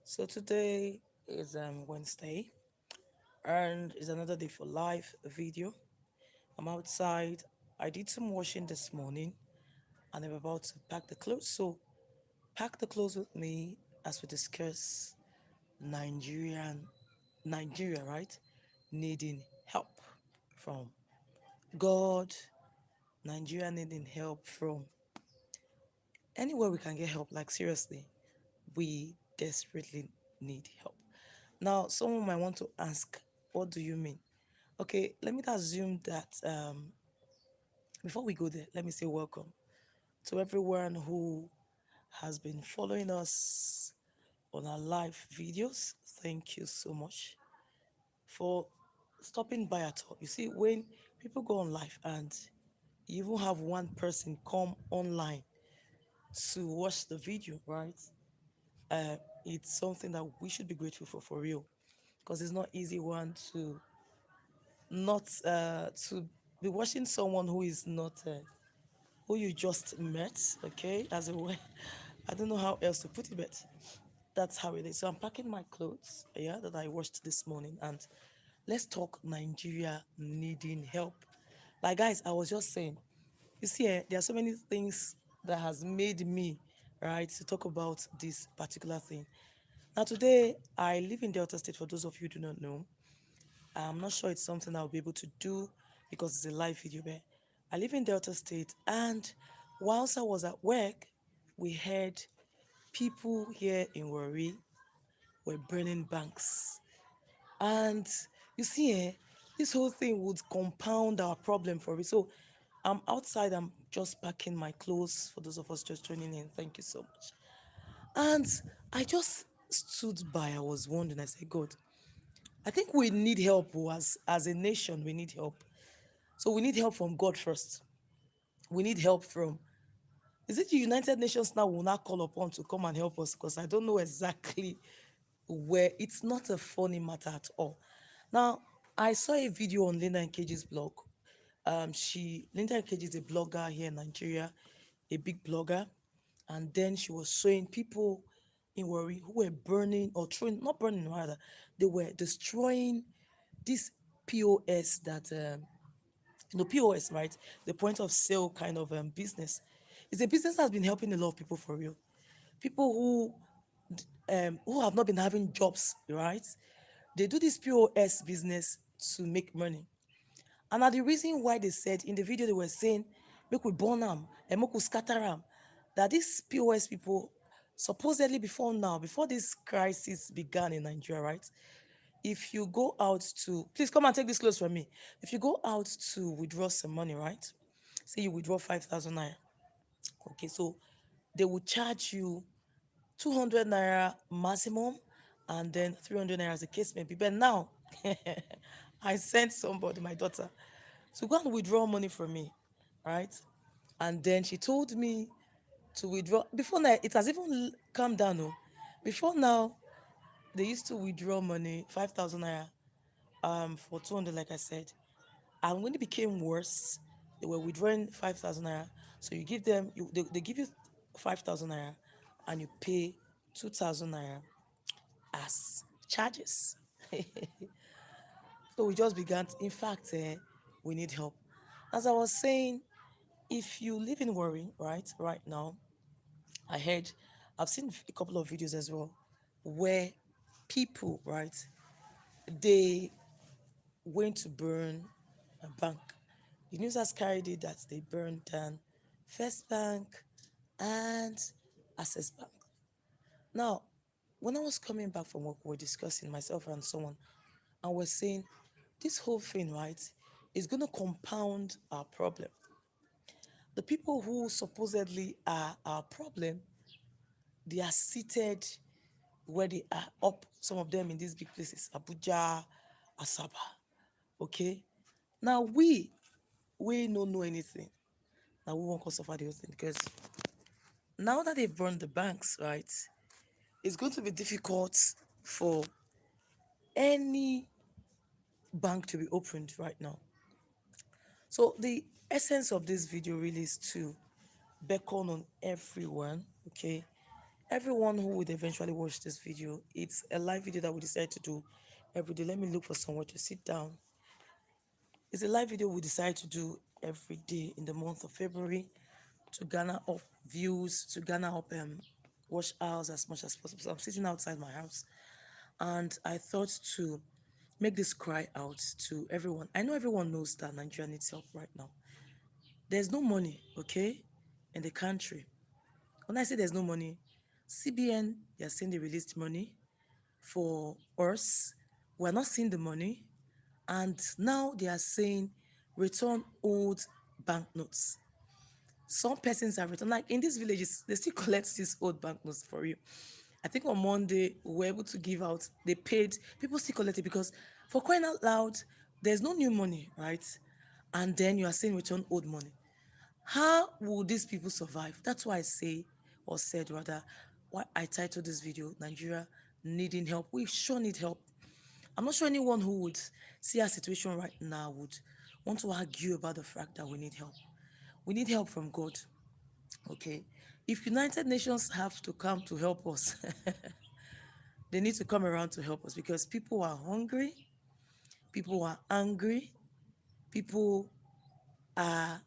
So today is Wednesday and it's another day for live video. I'm outside. I did some washing this morning and I'm about to pack the clothes. So pack the clothes with me as we discuss Nigerian Nigeria, right? Needing help from God, Nigeria needing help from anywhere we can get help. Like seriously, we desperately need help. Now, someone might want to ask, what do you mean? Okay, let me assume that before we go there, let me say welcome to everyone who has been following us on our live videos. Thank you so much for stopping by at all. You see, when people go on live and you even have one person come online to watch the video, right? Uh, it's something that we should be grateful for real, because it's not easy one to not to be watching someone who is not who you just met, okay, as a way. I don't know how else to put it, but that's how it is. So I'm packing my clothes, yeah, that I washed this morning, and let's talk Nigeria needing help. Like guys, I was just saying, you see, there are so many things that has made me right to talk about this particular thing. Now today I live in Delta State. For those of you who do not know, I'm not sure it's something I'll be able to do because it's a live video. But I live in Delta State, and whilst I was at work, we heard people here in Warri were burning banks. And you see, this whole thing would compound our problem for it. So I'm outside, I'm just packing my clothes for those of us just joining in. Thank you so much. And I just stood by, I was wondering, I said, God, I think we need help. As a nation, we need help. So we need help from God first. We need help from, is it the United Nations now will now call upon to come and help us? Because I don't know exactly where. It's not a funny matter at all. Now, I saw a video on Linda Nkeji's blog. Linda Nkeji is a blogger here in Nigeria, a big blogger, and then she was showing people in Warri who were burning or throwing, not burning rather, they were destroying this POS that POS, right? The point of sale kind of business. It's a business that's been helping a lot of people for real. People who have not been having jobs, right? They do this POS business to make money. And now the reason why they said in the video they were saying, make we burn them and make we scatter them, that these POS people supposedly before now, before this crisis began in Nigeria, right? If you go out to, please come and take this clothes from me. If you go out to withdraw some money, right? Say you withdraw 5,000 naira. Okay, so they will charge you 200 naira maximum and then 300 naira as the case may be. But now, I sent somebody, my daughter, to go and withdraw money from me, right? And then she told me to withdraw. Before now, it has even calmed down. Oh. Before now, they used to withdraw money, 5,000 naira, for 200, like I said. And when it became worse, they were withdrawing 5,000 naira. So you give them, they give you 5,000 naira and you pay 2,000 naira as charges. So we just began, in fact, we need help. As I was saying, if you live in Warri, right now, I heard, I've seen a couple of videos as well, where people, right, they went to burn a bank. The news has carried it that they burned down First Bank and Access Bank. Now, when I was coming back from work, we were discussing, myself and someone, and we're saying this whole thing, right, is going to compound our problem. The people who supposedly are our problem, they are seated where they are up, some of them in these big places, Abuja, Asaba. Okay. Now we don't know anything. Now we won't suffer the whole thing because now that they've burned the banks, right, it's going to be difficult for any bank to be opened right now. So the essence of this video really is to beckon on everyone, okay, Everyone who would eventually watch this video, it's a live video that we decide to do every day. Let me look for somewhere to sit down. It's a live video we decide to do every day in the month of February to garner up views, to garner up watch hours as much as possible. So I'm sitting outside my house and I thought to make this cry out to everyone. I know everyone knows that Nigeria needs help right now. There's no money, okay, in the country. When I say there's no money, CBN, they are saying they released money for us. We're not seeing the money. And now they are saying return old banknotes. Some persons have returned, like in these villages, they still collect these old banknotes for you. I think on Monday we were able to give out, they paid, people still collect it because for crying out loud, there's no new money, right? And then you are saying return old money. How will these people survive? That's why I say, or said rather, why I titled this video, Nigeria needing help. We sure need help. I'm not sure anyone who would see our situation right now would want to argue about the fact that we need help. We need help from God. Okay. If United Nations have to come to help us, they need to come around to help us because people are hungry, people are angry, people are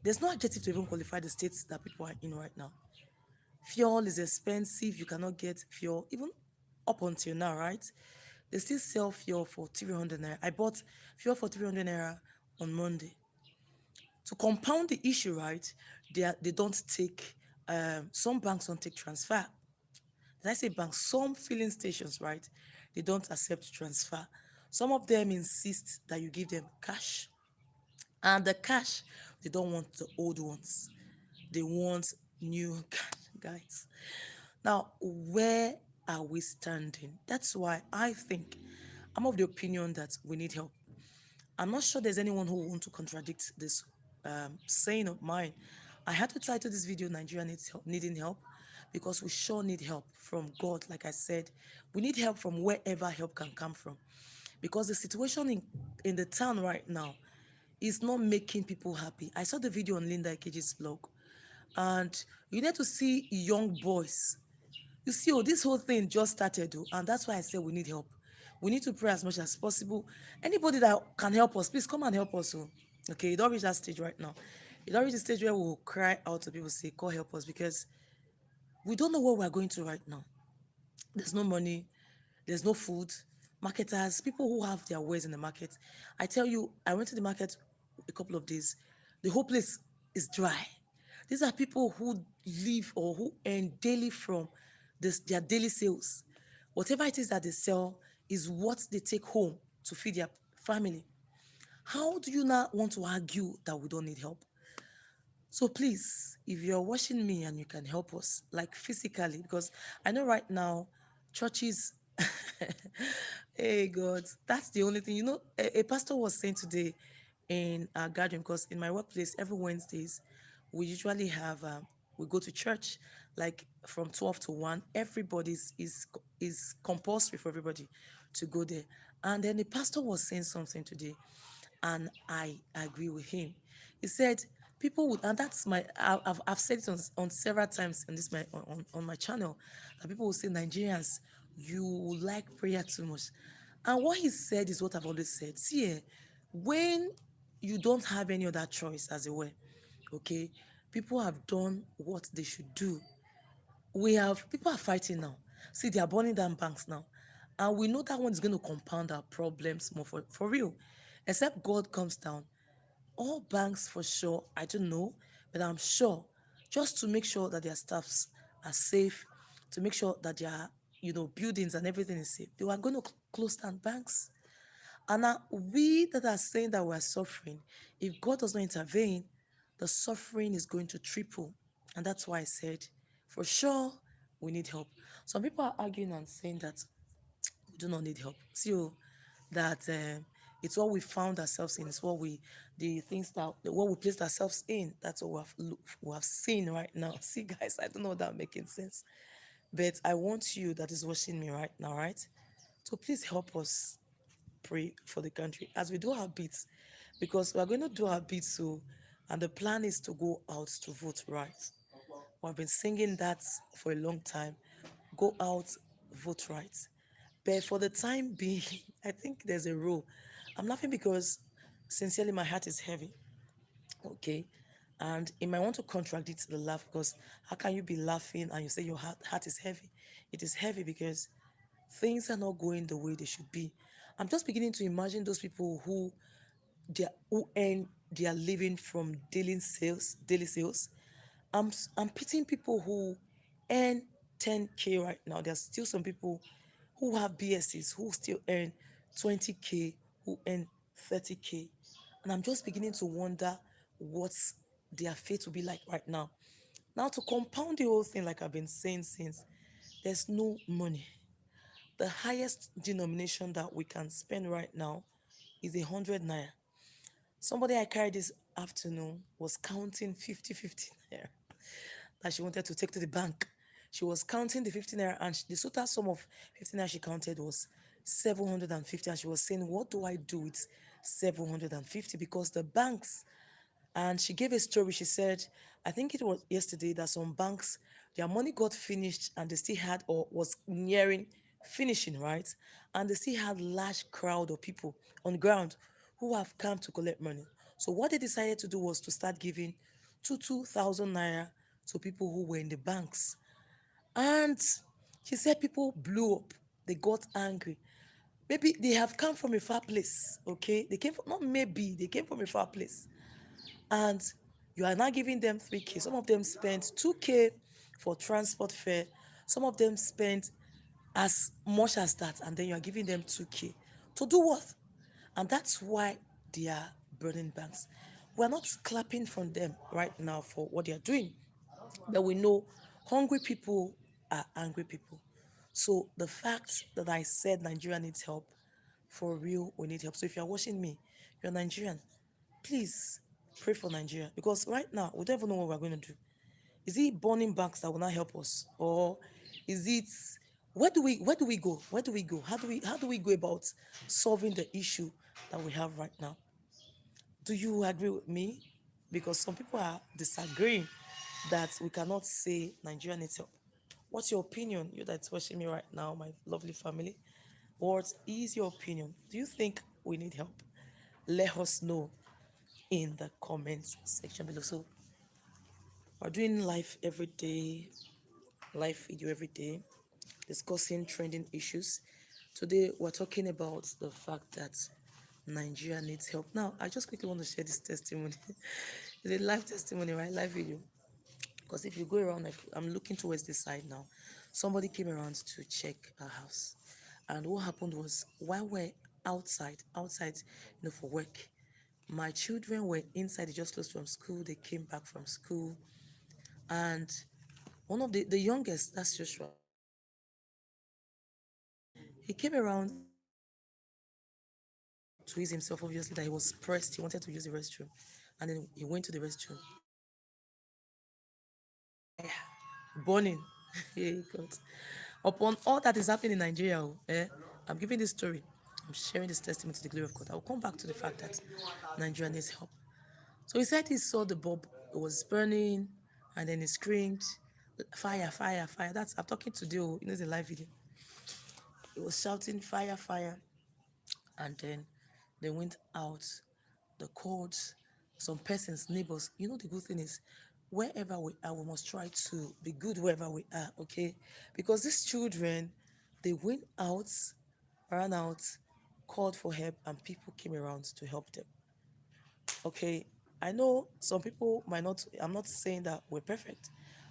there's no adjective to even qualify the states that people are in right now. Fuel is expensive, you cannot get fuel, even up until now, right? They still sell fuel for 300 naira. I bought fuel for 300 naira on Monday. To compound the issue, right, they don't take, some banks don't take transfer. Did I say banks? Some filling stations, right, they don't accept transfer. Some of them insist that you give them cash. And the cash, they don't want the old ones. They want new cash, guys. Now, where are we standing? That's why I think I'm of the opinion that we need help. I'm not sure there's anyone who will want to contradict this saying of mine. I had to title this video Nigeria needs help, needing help, because we sure need help from God. Like I said, we need help from wherever help can come from. Because the situation in the town right now is not making people happy. I saw the video on Linda Ikeji's blog, and you need to see young boys. You see, oh, this whole thing just started, oh, and that's why I say we need help. We need to pray as much as possible. Anybody that can help us, please come and help us. Oh. Okay, you don't reach that stage right now. You don't reach the stage where we'll cry out to people, say, God help us, because we don't know what we're going to right now. There's no money, there's no food. Marketers, people who have their wares in the market. I tell you, I went to the market a couple of days. The whole place is dry. These are people who live or who earn daily from their daily sales. Whatever it is that they sell is what they take home to feed their family. How do you now want to argue that we don't need help? So please, if you're watching me and you can help us, like physically, because I know right now, churches, hey God, that's the only thing. You know, a pastor was saying today in our gathering, because in my workplace, every Wednesdays, we usually have, we go to church like from 12 to 1. Everybody's is compulsory for everybody to go there. And then the pastor was saying something today, and I agree with him. He said people would, and that's I've said it on several times on this on my channel, that people will say Nigerians, you like prayer too much. And what he said is what I've always said. See, when you don't have any other choice, as it were, okay, people have done what they should do. We have people are fighting now. See, they are burning down banks now. And we know that one is going to compound our problems more for real. Except God comes down. All banks for sure, I don't know, but I'm sure, just to make sure that their staffs are safe, to make sure that their buildings and everything is safe, they were going to close down banks. And now we that are saying that we're suffering, if God does not intervene, the suffering is going to triple. And that's why I said, for sure, we need help. Some people are arguing and saying that we do not need help. See, that it's what we found ourselves in. It's what the things that what we placed ourselves in. That's what we have seen right now. See, guys, I don't know that making sense, but I want you that is watching me right now, right? So please help us pray for the country as we do our bits, because we are going to do our bits. So, and the plan is to go out to vote, right? We've been singing that for a long time. Go out, vote right. But for the time being, I think there's a rule. I'm laughing because sincerely my heart is heavy. Okay. And it might want to contradict the laugh because how can you be laughing and you say your heart is heavy? It is heavy because things are not going the way they should be. I'm just beginning to imagine those people who earn their living from daily sales. I'm pitying people who earn 10K right now. There's still some people who have BScs who still earn 20K, who earn 30K. And I'm just beginning to wonder what their fate will be like right now. Now, to compound the whole thing, like I've been saying since, there's no money. The highest denomination that we can spend right now is 100 naira. Somebody I carried this afternoon was counting 50 naira that she wanted to take to the bank. She was counting the 50 naira, and the total sum of 50 naira she counted was 750. And she was saying, what do I do with 750? Because the banks, and she gave a story. She said, I think it was yesterday, that some banks, their money got finished and they still had, or was nearing finishing, right? And they still had large crowd of people on ground who have come to collect money. So what they decided to do was to start giving 2,000 naira to people who were in the banks. And she said people blew up. They got angry. Maybe they have come from a far place, okay? They came from, not maybe, they came from a far place, and you are now giving them 3K. Some of them spent 2K for transport fare. Some of them spent as much as that, and then you are giving them 2K. To do what? And that's why they are burning banks. We're not clapping from them right now for what they are doing, but we know hungry people are angry people. So the fact that I said Nigeria needs help, for real, we need help. So if you're watching me, you're Nigerian, please pray for Nigeria, because right now we don't even know what we're going to do. Is it burning banks that will not help us, or is it, where do we go? Where do we go? How do we go about solving the issue that we have right now? Do you agree with me? Because some people are disagreeing that we cannot say Nigeria needs help. What's your opinion? You that's watching me right now, my lovely family. What is your opinion? Do you think we need help? Let us know in the comments section below. So we're doing live every day, live video every day, discussing trending issues. Today we're talking about the fact that Nigeria needs help. Now, I just quickly want to share this testimony. It's a live testimony, right? Live video. Because if you go around, like, I'm looking towards this side now. Somebody came around to check our house. And what happened was, while we're outside, for work, my children were inside. They just closed from school. They came back from school. And one of the youngest, that's Joshua, he came around to use himself, obviously, that he was pressed. He wanted to use the restroom. And then he went to the restroom. Burning. Hey, God. Upon all that is happening in Nigeria, I'm giving this story. I'm sharing this testimony to the glory of God. I'll come back to the fact that Nigeria needs help. So he said he saw the bulb, it was burning, and then he screamed, fire, fire, fire. That's, I'm talking to the, it's a live video. He was shouting, fire, fire. And then they went out, the courts, some persons, neighbors. The good thing is, wherever we are, we must try to be good wherever we are, okay? Because these children, they went out, ran out, called for help, and people came around to help them. Okay, I know some people might not, I'm not saying that we're perfect.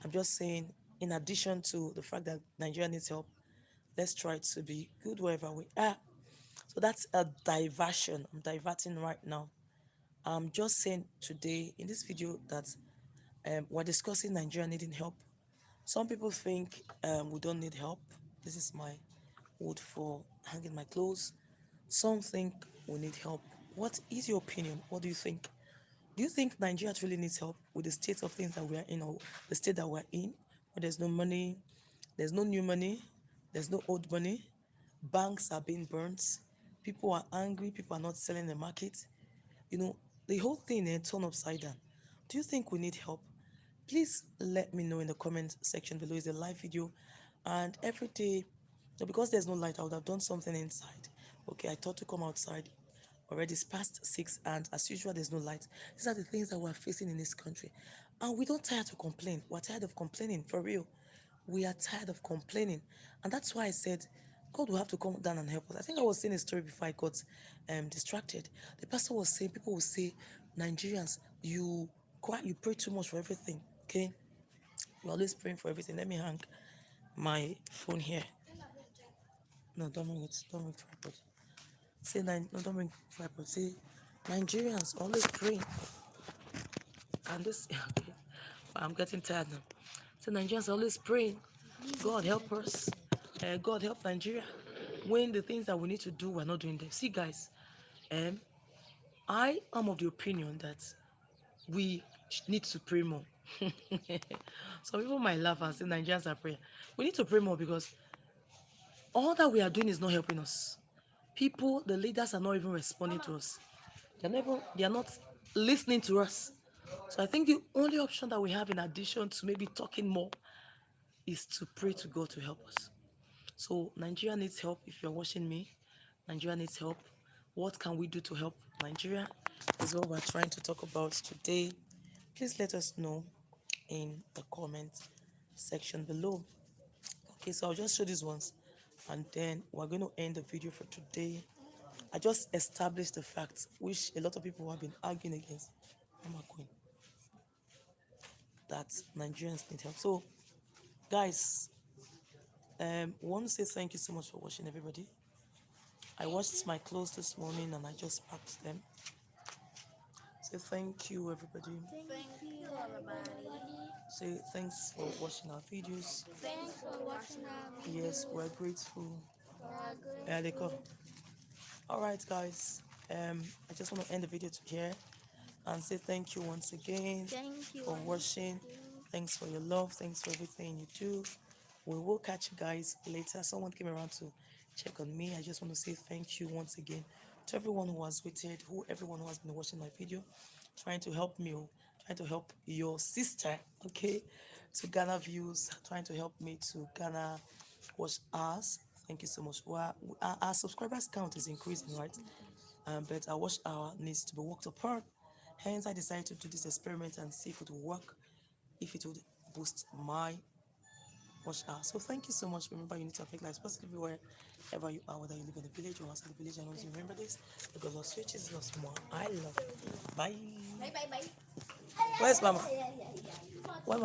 I'm just saying, in addition to the fact that Nigeria needs help, let's try to be good wherever we are. So that's a diversion. I'm diverting right now. I'm just saying today in this video that we're discussing Nigeria needing help. Some people think we don't need help. This is my wood for hanging my clothes. Some think we need help. What is your opinion? What do you think? Do you think Nigeria truly needs help with the state of things that we are in, or the state that we're in, where there's no money, there's no new money, there's no old money, banks are being burnt, people are angry, people are not selling the market, the whole thing turned upside down. Do you think we need help? Please let me know in the comment section below. Is a live video, and every day, no, because there's no light, I would have done something inside. Okay, I thought to come outside. Already it's past 6, and as usual, there's no light. These are the things that we're facing in this country, and we don't tire to complain. We're tired of complaining, for real. We are tired of complaining, and that's why I said God will have to come down and help us. I think I was saying a story before I got distracted. The pastor was saying people will say, Nigerians, you cry, you pray too much for everything. Okay, we're always praying for everything. Let me hang my phone here. No, don't bring it. Don't bring tripod. Say no, don't bring tripod. Say Nigerians always praying. And this, okay, I'm getting tired now. Say Nigerians always praying. God help us. God help Nigeria. When the things that we need to do, we're not doing them. See, guys, um, I am of the opinion that we need to pray more. Some people might laugh and say Nigerians are praying. We need to pray more because all that we are doing is not helping us. People, the leaders are not even responding to us. They are not listening to us. So I think the only option that we have in addition to maybe talking more is to pray to God to help us. So Nigeria needs help. If you're watching me, Nigeria needs help. What can we do to help Nigeria is what we're trying to talk about today. Please let us know in the comment section below. Okay, so I'll just show these ones and then we're going to end the video for today. I just established the facts which a lot of people have been arguing against. I'm not going. That Nigerians need help. So, guys, want to say thank you so much for watching, everybody. I washed my clothes this morning and I just packed them. Say thank you, everybody. Thank you, everybody. Say thanks for watching our videos. Thanks for watching our video. Yes, we're grateful. We're Yeah, they come. grateful. All right, guys. I just want to end the video here and say thank you once again Thank you for watching. Thanks for your love. Thanks for everything you do. We will catch you guys later. Someone came around to check on me. I just want to say thank you once again to everyone who has waited, everyone who has been watching my video, trying to help me, trying to help your sister, okay, to Ghana views, trying to help me to Ghana watch us. Thank you so much. Well, our subscribers count is increasing, right? But our watch hour needs to be worked upon. Hence, I decided to do this experiment and see if it will work, if it would boost my watch hour. So thank you so much. Remember, you need to affect lives positively wherever you are, whether you live in a village or outside the village. And always remember this: the God loves you, Jesus loves more. I love you. Bye. Bye, bye, bye. Where's Mama? Where Mama?